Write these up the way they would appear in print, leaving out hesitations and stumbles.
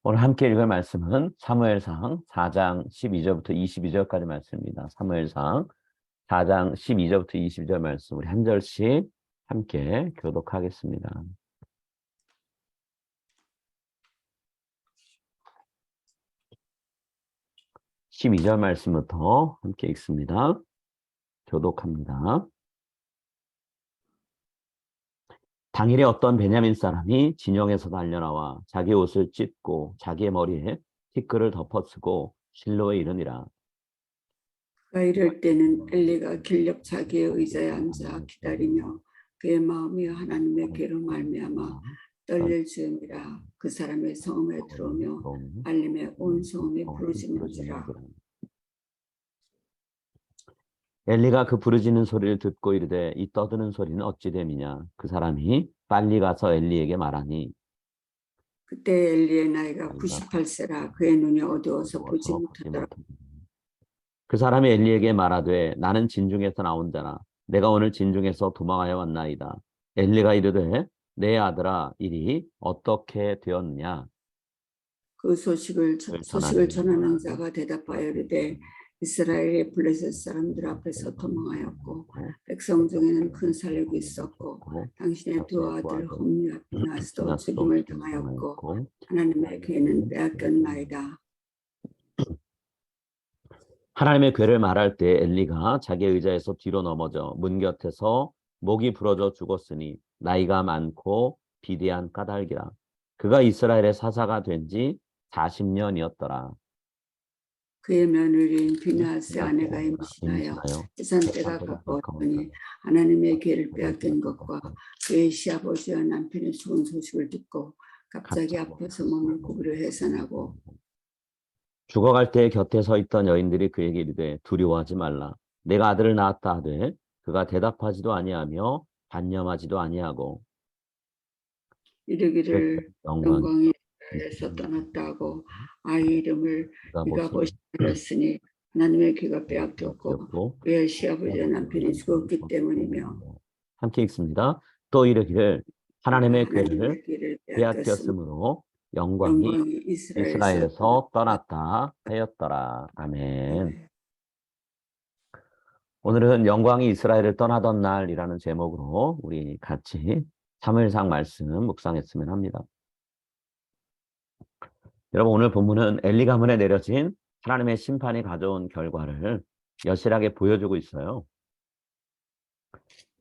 오늘 함께 읽을 말씀은 사무엘상 4장 12절부터 22절까지 말씀입니다. 사무엘상 4장 12절부터 22절 말씀 우리 한 절씩 함께 교독하겠습니다. 12절 말씀부터 함께 읽습니다. 교독합니다. 당일에 어떤 베냐민 사람이 진영에서 달려나와 자기 옷을 찢고 자기의 머리에 티끌을 덮어쓰고 실로에 이르니라. 그가 이럴 때는 엘리가 길렵 자기의 의자에 앉아 기다리며 그의 마음이 하나님의 괴로 말미암아 떨릴지니라. 그 사람의 성읍에 들어오며 알림에 온 성읍이 부르짖는지라. 엘리가 그 부르짖는 소리를 듣고 이르되 이 떠드는 소리는 어찌 됨이냐. 그 사람이 빨리 가서 엘리에게 말하니 그때 엘리의 나이가 98세라 그의 눈이 어두워서 보지 못하더라. 그 사람이 엘리에게 말하되 나는 진중에서 나온 자라. 내가 오늘 진중에서 도망하여 왔나이다. 엘리가 이르되 내 아들아 일이 어떻게 되었느냐. 그 소식을 전하는 자가 대답하여 이르되 이스라엘의 블레셋 사람들 앞에서 도망하였고 백성 중에는 큰 살육이 있었고 당신의 두 아들 홈리와 비나스도 죽임을 당하였고 하나님의 괴는 빼앗겼나이다. 하나님의 괴를 말할 때 엘리가 자기 의자에서 뒤로 넘어져 문 곁에서 목이 부러져 죽었으니 나이가 많고 비대한 까닭이라. 그가 이스라엘의 사사가 된 지 40년이었더라. 그의 며느리인 비나스의 아내가 임신하여 해산때가 가까웠더니 하나님의 괴를 빼앗긴 것과 그의 시아버지와 남편의 죽은 소식을 듣고 갑자기 앞에서 몸을 구부려 해산하고 죽어갈 때 곁에 서 있던 여인들이 그에게 이르되 두려워하지 말라. 내가 아들을 낳았다 하되 그가 대답하지도 아니하며 단념하지도 아니하고 이르기를 영광이 이스라엘에서 떠났다고 아이 이름을 이가봇이었으니 하나님의 귀가 빼앗겼고 그의 시아버지와 남편이 죽었기 때문이며. 함께 읽습니다. 또 이르기를 하나님의 괴를 빼앗겼으므로 영광이 이스라엘에서 떠났다 하였더라. 아멘. 오늘은 영광이 이스라엘을 떠나던 날이라는 제목으로 우리 같이 사무엘상 말씀 묵상했으면 합니다. 여러분 오늘 본문은 엘리 가문에 내려진 하나님의 심판이 가져온 결과를 여실하게 보여주고 있어요.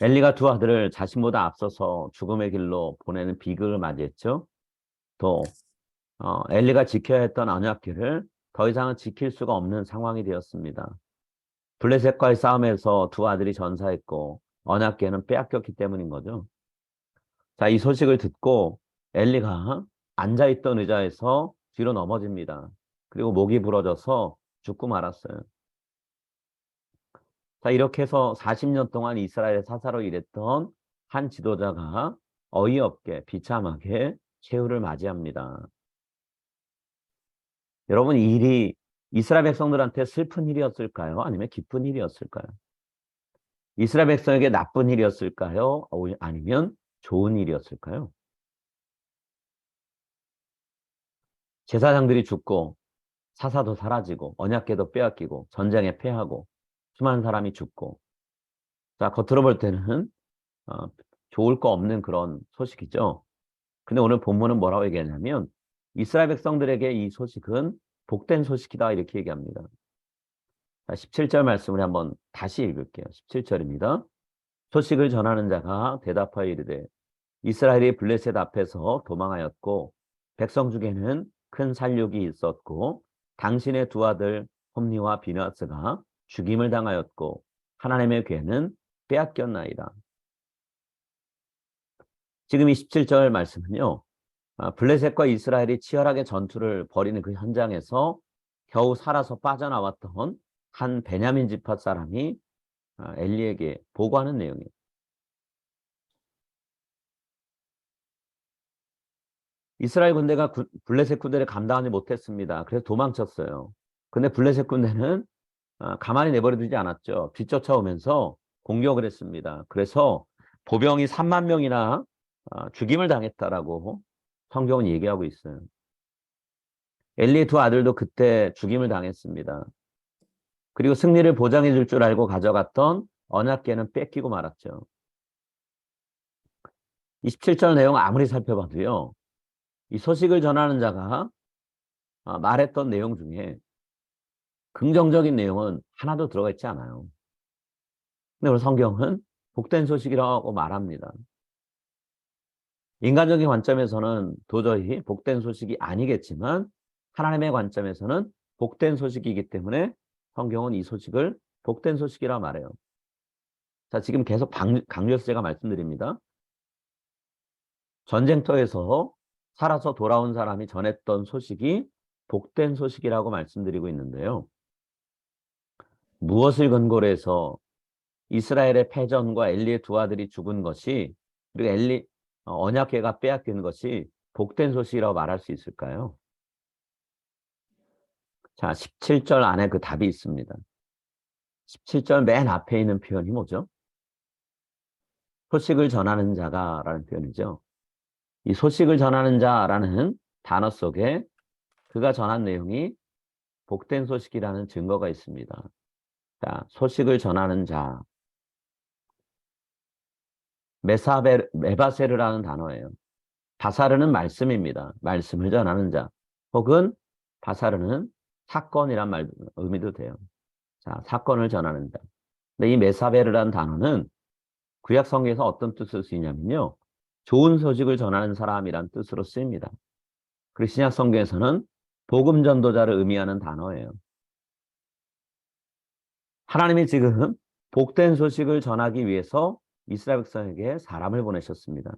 엘리가 두 아들을 자신보다 앞서서 죽음의 길로 보내는 비극을 맞이했죠. 또 엘리가 지켜야 했던 언약궤를 더 이상은 지킬 수가 없는 상황이 되었습니다. 블레셋과의 싸움에서 두 아들이 전사했고 언약궤는 빼앗겼기 때문인 거죠. 자, 이 소식을 듣고 엘리가 앉아있던 의자에서 뒤로 넘어집니다. 그리고 목이 부러져서 죽고 말았어요. 자, 이렇게 해서 40년 동안 이스라엘 사사로 일했던 한 지도자가 어이없게 비참하게 최후를 맞이합니다. 여러분, 이 일이 이스라엘 백성들한테 슬픈 일이었을까요? 아니면 기쁜 일이었을까요? 이스라엘 백성에게 나쁜 일이었을까요? 아니면 좋은 일이었을까요? 제사장들이 죽고 사사도 사라지고 언약궤도 빼앗기고 전쟁에 패하고 수많은 사람이 죽고, 자, 겉으로 볼 때는 좋을 거 없는 그런 소식이죠. 근데 오늘 본문은 뭐라고 얘기하냐면 이스라엘 백성들에게 이 소식은 복된 소식이다 이렇게 얘기합니다. 자, 17절 말씀을 한번 다시 읽을게요. 17절입니다. 소식을 전하는 자가 대답하여 이르되 이스라엘이 블레셋 앞에서 도망하였고 백성 중에는 큰 살육이 있었고 당신의 두 아들 홈리와 비나스가 죽임을 당하였고 하나님의 괴는 빼앗겼나이다. 지금 이 17절 말씀은요, 블레셋과 이스라엘이 치열하게 전투를 벌이는 그 현장에서 겨우 살아서 빠져나왔던 한 베냐민 지파 사람이 엘리에게 보고하는 내용이에요. 이스라엘 군대가 블레셋 군대를 감당하지 못했습니다. 그래서 도망쳤어요. 근데 블레셋 군대는 가만히 내버려두지 않았죠. 뒤쫓아오면서 공격을 했습니다. 그래서 보병이 3만 명이나 죽임을 당했다라고 성경은 얘기하고 있어요. 엘리의 두 아들도 그때 죽임을 당했습니다. 그리고 승리를 보장해 줄 줄 알고 가져갔던 언약궤는 뺏기고 말았죠. 27절 내용 아무리 살펴봐도요. 이 소식을 전하는 자가 말했던 내용 중에 긍정적인 내용은 하나도 들어가 있지 않아요. 근데 오늘 성경은 복된 소식이라고 말합니다. 인간적인 관점에서는 도저히 복된 소식이 아니겠지만 하나님의 관점에서는 복된 소식이기 때문에 성경은 이 소식을 복된 소식이라 말해요. 자, 지금 계속 강조해서 제가 말씀드립니다. 전쟁터에서 살아서 돌아온 사람이 전했던 소식이 복된 소식이라고 말씀드리고 있는데요. 무엇을 근거로 해서 이스라엘의 패전과 엘리의 두 아들이 죽은 것이 그리고 언약궤가 빼앗긴 것이 복된 소식이라고 말할 수 있을까요? 자, 17절 안에 그 답이 있습니다. 17절 맨 앞에 있는 표현이 뭐죠? 소식을 전하는 자가라는 표현이죠. 이 소식을 전하는 자라는 단어 속에 그가 전한 내용이 복된 소식이라는 증거가 있습니다. 자, 소식을 전하는 자. 메바세르라는 단어예요. 바사르는 말씀입니다. 말씀을 전하는 자. 혹은 바사르는 사건이란 의미도 돼요. 자, 사건을 전하는 자. 근데 이 메사베르라는 단어는 구약 성경에서 어떤 뜻으로 쓰이냐면요. 좋은 소식을 전하는 사람이란 뜻으로 쓰입니다. 그리고 신약 성경에서는 복음 전도자를 의미하는 단어예요. 하나님이 지금 복된 소식을 전하기 위해서 이스라엘 백성에게 사람을 보내셨습니다.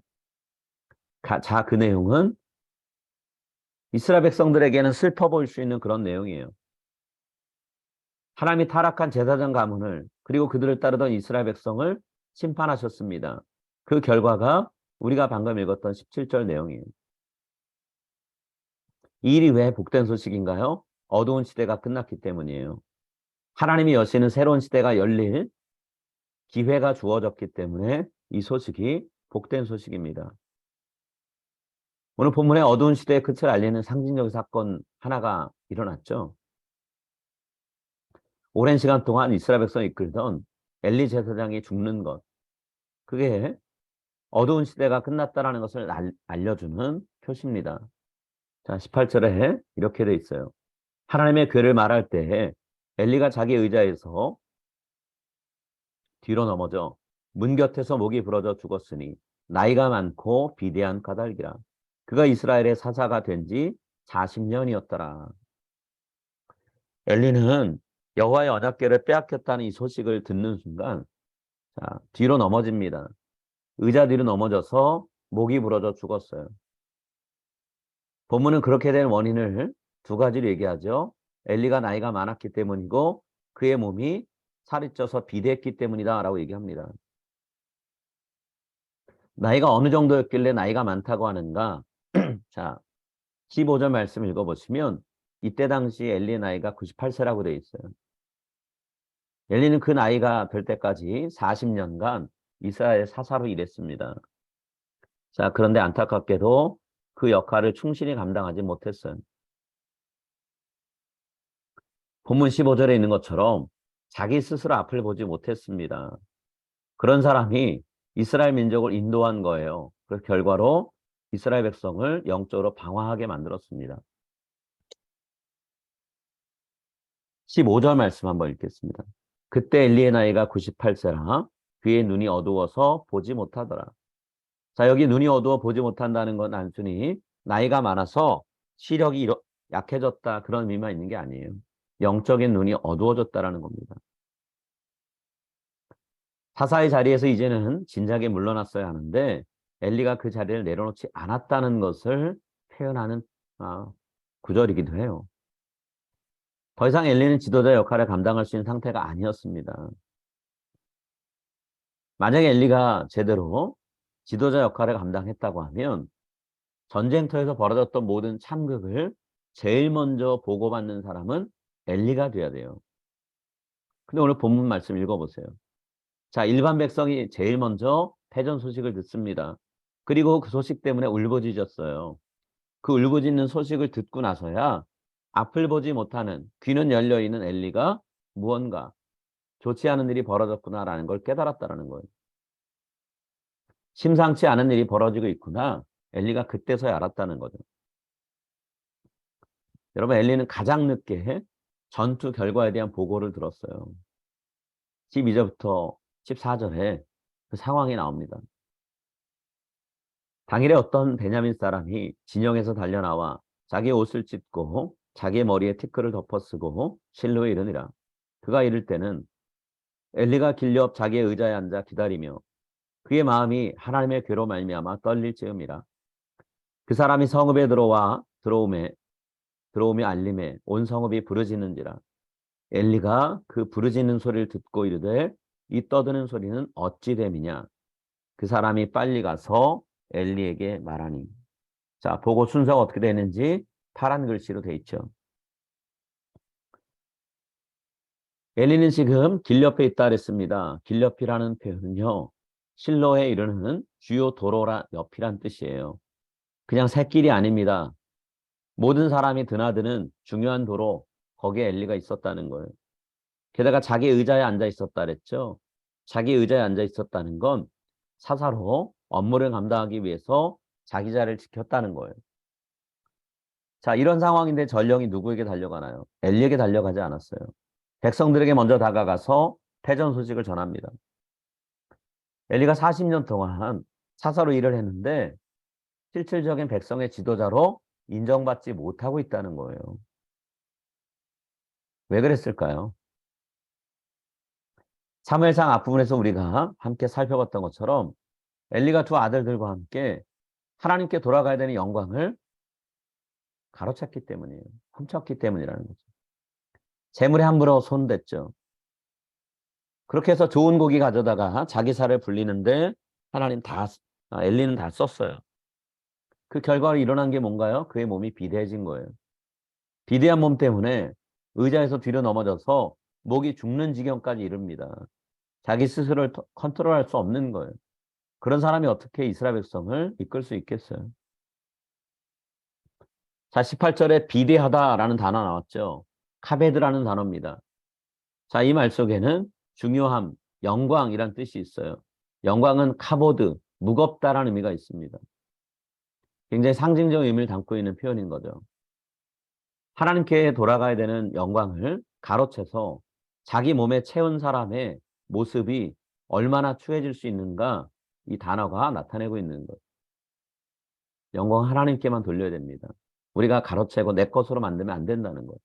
자, 그 내용은 이스라엘 백성들에게는 슬퍼 보일 수 있는 그런 내용이에요. 하나님이 타락한 제사장 가문을 그리고 그들을 따르던 이스라엘 백성을 심판하셨습니다. 그 결과가 우리가 방금 읽었던 17절 내용이에요. 이 일이 왜 복된 소식인가요? 어두운 시대가 끝났기 때문이에요. 하나님이 여시는 새로운 시대가 열릴 기회가 주어졌기 때문에 이 소식이 복된 소식입니다. 오늘 본문에 어두운 시대의 끝을 알리는 상징적 사건 하나가 일어났죠. 오랜 시간 동안 이스라엘 백성을 이끌던 엘리 제사장이 죽는 것. 그게 어두운 시대가 끝났다라는 것을 알려주는 표시입니다. 자, 18절에 이렇게 돼 있어요. 하나님의 괴를 말할 때 엘리가 자기 의자에서 뒤로 넘어져 문 곁에서 목이 부러져 죽었으니 나이가 많고 비대한 까닭이라. 그가 이스라엘의 사사가 된 지 40년이었더라. 엘리는 여호와의 언약궤를 빼앗겼다는 이 소식을 듣는 순간 자, 뒤로 넘어집니다. 의자 뒤로 넘어져서 목이 부러져 죽었어요. 본문은 그렇게 된 원인을 두 가지로 얘기하죠. 엘리가 나이가 많았기 때문이고 그의 몸이 살이 쪄서 비대했기 때문이다라고 얘기합니다. 나이가 어느 정도였길래 나이가 많다고 하는가? 자, 15절 말씀 읽어보시면 이때 당시 엘리의 나이가 98세라고 되어 있어요. 엘리는 그 나이가 될 때까지 40년간 이스라엘 사사로 일했습니다. 자, 그런데 안타깝게도 그 역할을 충실히 감당하지 못했어요. 본문 15절에 있는 것처럼 자기 스스로 앞을 보지 못했습니다. 그런 사람이 이스라엘 민족을 인도한 거예요. 그 결과로 이스라엘 백성을 영적으로 방황하게 만들었습니다. 15절 말씀 한번 읽겠습니다. 그때 엘리의 나이가 98세라 그의 눈이 어두워서 보지 못하더라. 자, 여기 눈이 어두워 보지 못한다는 건 단순히 나이가 많아서 시력이 약해졌다 그런 의미만 있는 게 아니에요. 영적인 눈이 어두워졌다라는 겁니다. 사사의 자리에서 이제는 진작에 물러났어야 하는데 엘리가 그 자리를 내려놓지 않았다는 것을 표현하는 구절이기도 해요. 더 이상 엘리는 지도자 역할을 감당할 수 있는 상태가 아니었습니다. 만약에 엘리가 제대로 지도자 역할을 감당했다고 하면 전쟁터에서 벌어졌던 모든 참극을 제일 먼저 보고받는 사람은 엘리가 돼야 돼요. 근데 오늘 본문 말씀 읽어보세요. 자, 일반 백성이 제일 먼저 패전 소식을 듣습니다. 그리고 그 소식 때문에 울부짖었어요. 그 울부짖는 소식을 듣고 나서야 앞을 보지 못하는 귀는 열려 있는 엘리가 무언가 좋지 않은 일이 벌어졌구나라는 걸 깨달았다라는 거예요. 심상치 않은 일이 벌어지고 있구나. 엘리가 그때서야 알았다는 거죠. 여러분, 엘리는 가장 늦게 전투 결과에 대한 보고를 들었어요. 12절부터 14절에 그 상황이 나옵니다. 당일에 어떤 베냐민 사람이 진영에서 달려나와 자기 옷을 찢고 자기의 머리에 티끌을 덮어쓰고 실로에 이르니라. 그가 이를 때는 엘리가 길려 옆 자기의 의자에 앉아 기다리며 그의 마음이 하나님의 괴로 말미암아 떨릴 즈음이라. 그 사람이 성읍에 들어오며 알림에 온 성읍이 부르짖는지라. 엘리가 그 부르짖는 소리를 듣고 이르되 이 떠드는 소리는 어찌 됨이냐. 그 사람이 빨리 가서 엘리에게 말하니. 자, 보고 순서가 어떻게 되는지 파란 글씨로 돼 있죠. 엘리는 지금 길 옆에 있다 그랬습니다. 길 옆이라는 표현은요, 실로에 이르는 주요 도로라 옆이란 뜻이에요. 그냥 새길이 아닙니다. 모든 사람이 드나드는 중요한 도로, 거기에 엘리가 있었다는 거예요. 게다가 자기 의자에 앉아 있었다 그랬죠. 자기 의자에 앉아 있었다는 건 사사로 업무를 감당하기 위해서 자기 자리를 지켰다는 거예요. 자, 이런 상황인데 전령이 누구에게 달려가나요? 엘리에게 달려가지 않았어요. 백성들에게 먼저 다가가서 패전 소식을 전합니다. 엘리가 40년 동안 사사로 일을 했는데 실질적인 백성의 지도자로 인정받지 못하고 있다는 거예요. 왜 그랬을까요? 사무엘상 앞부분에서 우리가 함께 살펴봤던 것처럼 엘리가 두 아들들과 함께 하나님께 돌아가야 되는 영광을 가로챘기 때문이에요. 훔쳤기 때문이라는 거죠. 재물에 함부로 손댔죠. 그렇게 해서 좋은 고기 가져다가 자기 살을 불리는데 엘리는 다 썼어요. 그 결과로 일어난 게 뭔가요? 그의 몸이 비대해진 거예요. 비대한 몸 때문에 의자에서 뒤로 넘어져서 목이 죽는 지경까지 이릅니다. 자기 스스로를 컨트롤할 수 없는 거예요. 그런 사람이 어떻게 이스라엘 백성을 이끌 수 있겠어요? 자, 18절에 비대하다라는 단어 나왔죠. 카베드라는 단어입니다. 자, 이 말 속에는 중요함, 영광이란 뜻이 있어요. 영광은 카보드, 무겁다라는 의미가 있습니다. 굉장히 상징적인 의미를 담고 있는 표현인 거죠. 하나님께 돌아가야 되는 영광을 가로채서 자기 몸에 채운 사람의 모습이 얼마나 추해질 수 있는가 이 단어가 나타내고 있는 거예요. 영광 하나님께만 돌려야 됩니다. 우리가 가로채고 내 것으로 만들면 안 된다는 거예요.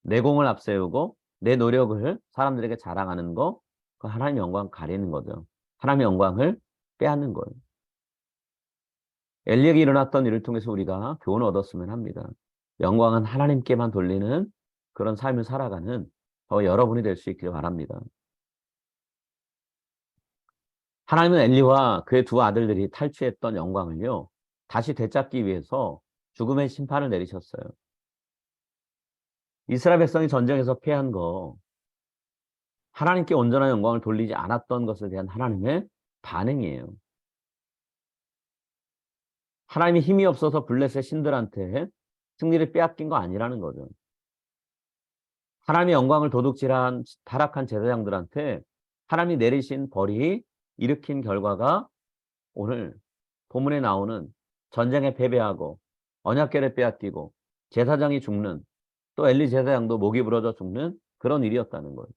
내 공을 앞세우고 내 노력을 사람들에게 자랑하는 거, 그 하나님의 영광 가리는 거죠. 하나님의 영광을 빼앗는 거예요. 엘리에게 일어났던 일을 통해서 우리가 교훈을 얻었으면 합니다. 영광은 하나님께만 돌리는 그런 삶을 살아가는 저 여러분이 될 수 있기를 바랍니다. 하나님은 엘리와 그의 두 아들들이 탈취했던 영광을요, 다시 되찾기 위해서 죽음의 심판을 내리셨어요. 이스라엘 백성이 전쟁에서 패한 거, 하나님께 온전한 영광을 돌리지 않았던 것에 대한 하나님의 반응이에요. 하나님이 힘이 없어서 블레셋 신들한테 승리를 빼앗긴 거 아니라는 거죠. 하나님의 영광을 도둑질한 타락한 제사장들한테 하나님이 내리신 벌이 일으킨 결과가 오늘 본문에 나오는 전쟁에 패배하고 언약궤를 빼앗기고 제사장이 죽는, 또 엘리 제사장도 목이 부러져 죽는 그런 일이었다는 거예요.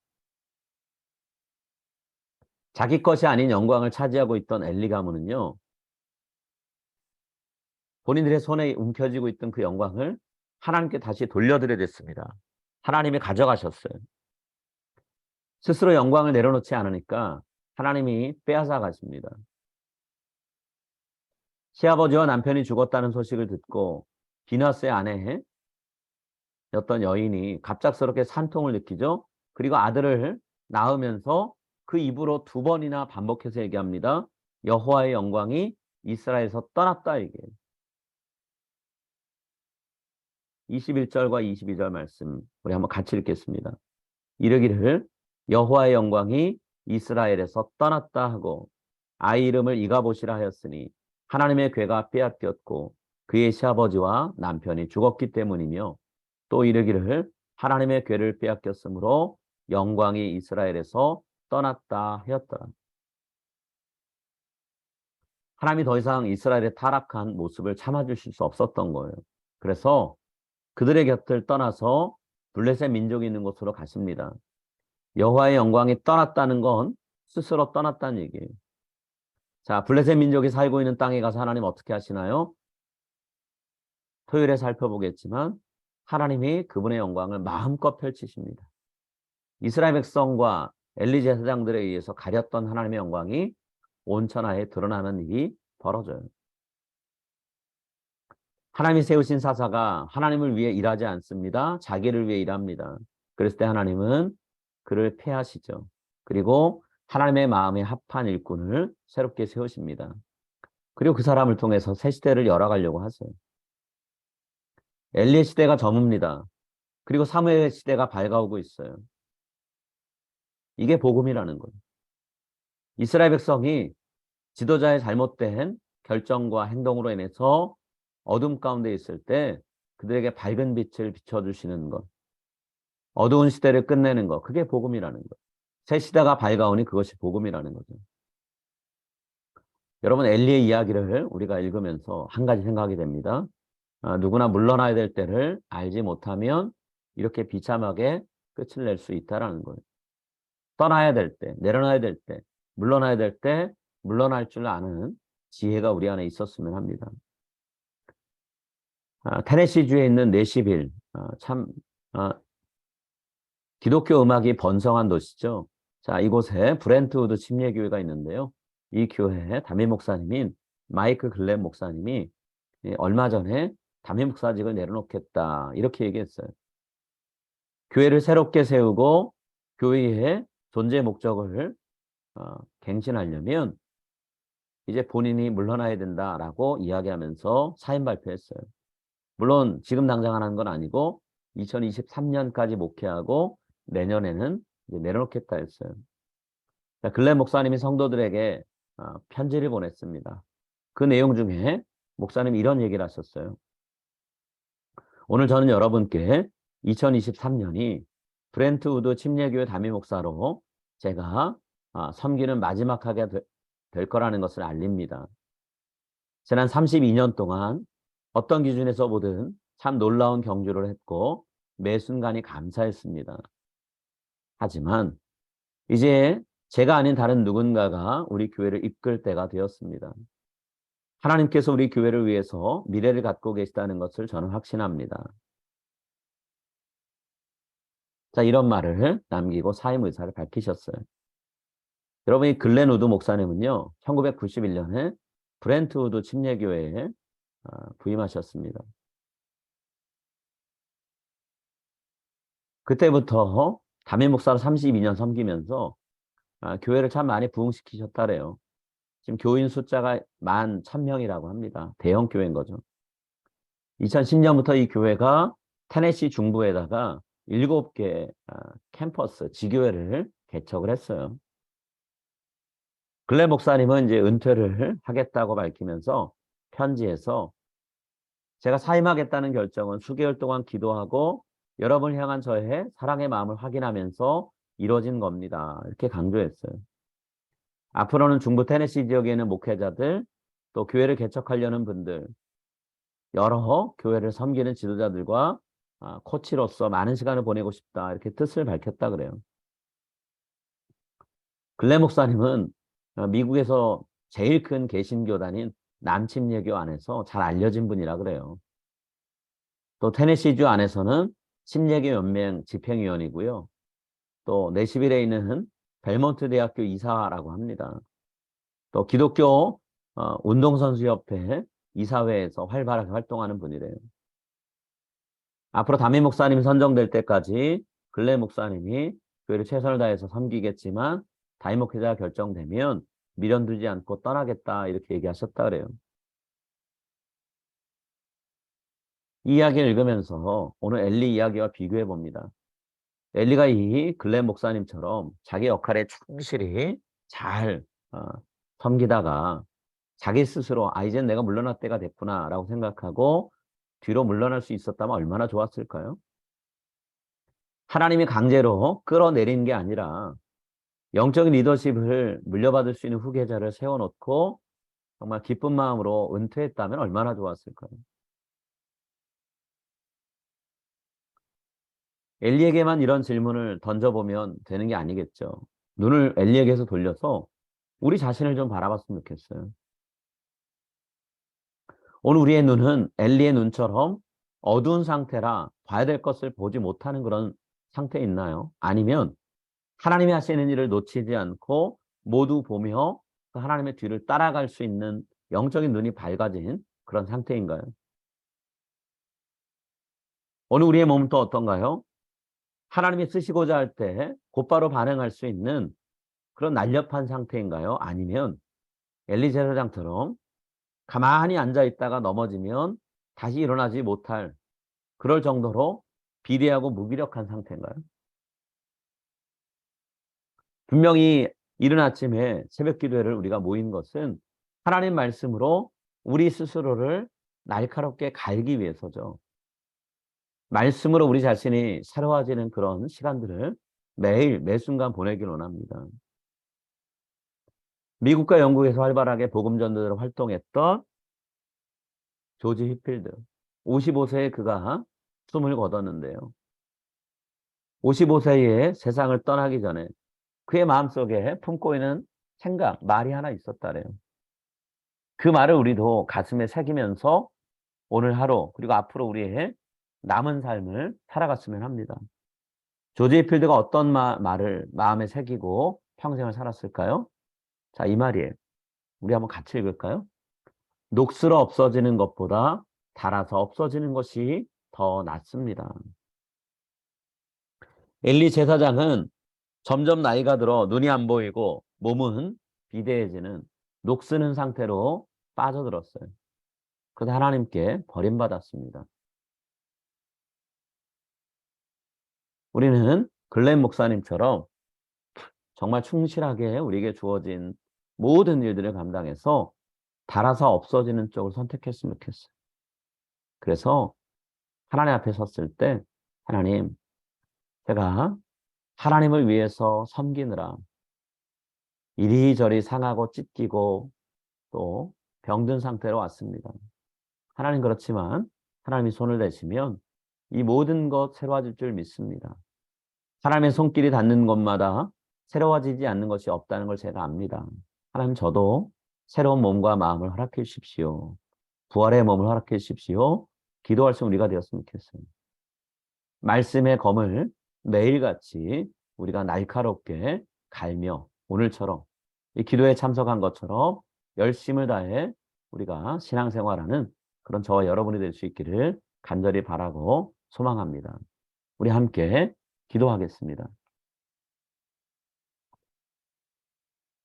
자기 것이 아닌 영광을 차지하고 있던 엘리 가문은요, 본인들의 손에 움켜쥐고 있던 그 영광을 하나님께 다시 돌려드려야 됐습니다. 하나님이 가져가셨어요. 스스로 영광을 내려놓지 않으니까 하나님이 빼앗아 가십니다. 시아버지와 남편이 죽었다는 소식을 듣고 비나스의 아내였던 여인이 갑작스럽게 산통을 느끼죠. 그리고 아들을 낳으면서 그 입으로 두 번이나 반복해서 얘기합니다. 여호와의 영광이 이스라엘에서 떠났다 이게. 21절과 22절 말씀 우리 한번 같이 읽겠습니다. 이르기를 여호와의 영광이 이스라엘에서 떠났다 하고 아이 이름을 이가봇이라 하였으니 하나님의 괴가 빼앗겼고 그의 시아버지와 남편이 죽었기 때문이며 또 이르기를 하나님의 괴를 빼앗겼으므로 영광이 이스라엘에서 떠났다 하였더라. 하나님이 더 이상 이스라엘의 타락한 모습을 참아주실 수 없었던 거예요. 그래서 그들의 곁을 떠나서 블레셋 민족이 있는 곳으로 가십니다. 여호와의 영광이 떠났다는 건 스스로 떠났다는 얘기예요. 자, 블레셋 민족이 살고 있는 땅에 가서 하나님 어떻게 하시나요? 토요일에 살펴보겠지만 하나님이 그분의 영광을 마음껏 펼치십니다. 이스라엘 백성과 엘리 제사장들에 의해서 가렸던 하나님의 영광이 온 천하에 드러나는 일이 벌어져요. 하나님이 세우신 사사가 하나님을 위해 일하지 않습니다. 자기를 위해 일합니다. 그랬을 때 하나님은 그를 폐하시죠. 그리고 하나님의 마음에 합한 일꾼을 새롭게 세우십니다. 그리고 그 사람을 통해서 새 시대를 열어가려고 하세요. 엘리의 시대가 저뭅니다. 그리고 사무엘의 시대가 밝아오고 있어요. 이게 복음이라는 거예요. 이스라엘 백성이 지도자의 잘못된 결정과 행동으로 인해서 어둠 가운데 있을 때 그들에게 밝은 빛을 비춰주시는 것, 어두운 시대를 끝내는 것, 그게 복음이라는 것. 새 시대가 밝아오니 그것이 복음이라는 거죠. 여러분, 엘리의 이야기를 우리가 읽으면서 한 가지 생각이 됩니다. 누구나 물러나야 될 때를 알지 못하면 이렇게 비참하게 끝을 낼 수 있다라는 거예요. 떠나야 될 때, 내려놔야 될 때, 물러나야 될 때, 물러날 줄 아는 지혜가 우리 안에 있었으면 합니다. 테네시주에 있는 내시빌, 참 기독교 음악이 번성한 도시죠. 자, 이곳에 브렌트우드 침례교회가 있는데요. 이 교회 담임 목사님인 마이크 글렌 목사님이 얼마 전에 담임 목사직을 내려놓겠다 이렇게 얘기했어요. 교회를 새롭게 세우고 교회의 존재 목적을 갱신하려면 이제 본인이 물러나야 된다라고 이야기하면서 사임 발표했어요. 물론 지금 당장 하는 건 아니고 2023년까지 목회하고 내년에는 이제 내려놓겠다 했어요. 글렌 목사님이 성도들에게 편지를 보냈습니다. 그 내용 중에 목사님이 이런 얘기를 하셨어요. 오늘 저는 여러분께 2023년이 브렌트우드 침례교회 담임 목사로 제가 섬기는 마지막 하게 될 거라는 것을 알립니다. 지난 32년 동안 어떤 기준에서 보든 참 놀라운 경주를 했고 매 순간이 감사했습니다. 하지만 이제 제가 아닌 다른 누군가가 우리 교회를 이끌 때가 되었습니다. 하나님께서 우리 교회를 위해서 미래를 갖고 계시다는 것을 저는 확신합니다. 자, 이런 말을 남기고 사임 의사를 밝히셨어요. 여러분이 글렌 우드 목사님은요, 1991년에 브렌트우드 침례교회에 부임하셨습니다. 그때부터 담임 목사로 32년 섬기면서 교회를 참 많이 부흥시키셨다래요. 지금 교인 숫자가 11,000명이라고 합니다. 대형 교회인 거죠. 2010년부터 이 교회가 테네시 중부에다가 7개 캠퍼스, 지교회를 개척을 했어요. 글렌 목사님은 이제 은퇴를 하겠다고 밝히면서 편지에서 제가 사임하겠다는 결정은 수개월 동안 기도하고 여러분을 향한 저의 사랑의 마음을 확인하면서 이루어진 겁니다. 이렇게 강조했어요. 앞으로는 중부 테네시 지역에 있는 목회자들, 또 교회를 개척하려는 분들, 여러 교회를 섬기는 지도자들과 코치로서 많은 시간을 보내고 싶다. 이렇게 뜻을 밝혔다 그래요. 글렌 목사님은 미국에서 제일 큰 개신교단인 남침례교 안에서 잘 알려진 분이라 그래요. 또 테네시주 안에서는 침례교 연맹 집행위원이고요. 또 내시빌에 있는 벨몬트 대학교 이사라고 합니다. 또 기독교 운동선수협회 이사회에서 활발하게 활동하는 분이래요. 앞으로 담임 목사님이 선정될 때까지 글렌 목사님이 교회를 최선을 다해서 섬기겠지만 담임 목회자가 결정되면 미련두지 않고 떠나겠다 이렇게 얘기하셨다 그래요. 이 이야기를 읽으면서 오늘 엘리 이야기와 비교해 봅니다. 엘리가 이 글렌 목사님처럼 자기 역할에 충실히 잘 섬기다가 자기 스스로 이젠 내가 물러날 때가 됐구나 라고 생각하고 뒤로 물러날 수 있었다면 얼마나 좋았을까요? 하나님이 강제로 끌어내린 게 아니라 영적인 리더십을 물려받을 수 있는 후계자를 세워놓고 정말 기쁜 마음으로 은퇴했다면 얼마나 좋았을까요? 엘리에게만 이런 질문을 던져보면 되는 게 아니겠죠. 눈을 엘리에게서 돌려서 우리 자신을 좀 바라봤으면 좋겠어요. 오늘 우리의 눈은 엘리의 눈처럼 어두운 상태라 봐야 될 것을 보지 못하는 그런 상태에 있나요? 아니면 하나님이 하시는 일을 놓치지 않고 모두 보며 그 하나님의 뒤를 따라갈 수 있는 영적인 눈이 밝아진 그런 상태인가요? 오늘 우리의 몸은 또 어떤가요? 하나님이 쓰시고자 할 때 곧바로 반응할 수 있는 그런 날렵한 상태인가요? 아니면 엘리 제사장처럼 가만히 앉아 있다가 넘어지면 다시 일어나지 못할 그럴 정도로 비대하고 무기력한 상태인가요? 분명히 이른 아침에 새벽 기도회를 우리가 모인 것은 하나님 말씀으로 우리 스스로를 날카롭게 갈기 위해서죠. 말씀으로 우리 자신이 새로워지는 그런 시간들을 매일 매 순간 보내길 원합니다. 미국과 영국에서 활발하게 복음 전도자로 활동했던 조지 휘필드. 55세에 그가 숨을 거뒀는데요. 55세에 세상을 떠나기 전에 그의 마음속에 품고 있는 생각, 말이 하나 있었다래요. 그 말을 우리도 가슴에 새기면서 오늘 하루 그리고 앞으로 우리의 남은 삶을 살아갔으면 합니다. 조지 휘필드가 어떤 말을 마음에 새기고 평생을 살았을까요? 자, 이 말이에요. 우리 한번 같이 읽을까요? 녹슬어 없어지는 것보다 닳아서 없어지는 것이 더 낫습니다. 엘리 제사장은 점점 나이가 들어 눈이 안 보이고 몸은 비대해지는 녹쓰는 상태로 빠져들었어요. 그래서 하나님께 버림받았습니다. 우리는 글렌 목사님처럼 정말 충실하게 우리에게 주어진 모든 일들을 감당해서 닳아서 없어지는 쪽을 선택했으면 좋겠어요. 그래서 하나님 앞에 섰을 때 하나님, 제가 하나님을 위해서 섬기느라 이리저리 상하고 찢기고 또 병든 상태로 왔습니다. 하나님 그렇지만 하나님이 손을 대시면 이 모든 것 새로워질 줄 믿습니다. 하나님의 손길이 닿는 곳마다 새로워지지 않는 것이 없다는 걸 제가 압니다. 하나님 저도 새로운 몸과 마음을 허락해 주십시오. 부활의 몸을 허락해 주십시오. 기도할 수 우리가 되었으면 좋겠어요. 말씀의 검을 매일같이 우리가 날카롭게 갈며 오늘처럼 이 기도에 참석한 것처럼 열심을 다해 우리가 신앙생활하는 그런 저와 여러분이 될 수 있기를 간절히 바라고 소망합니다. 우리 함께 기도하겠습니다.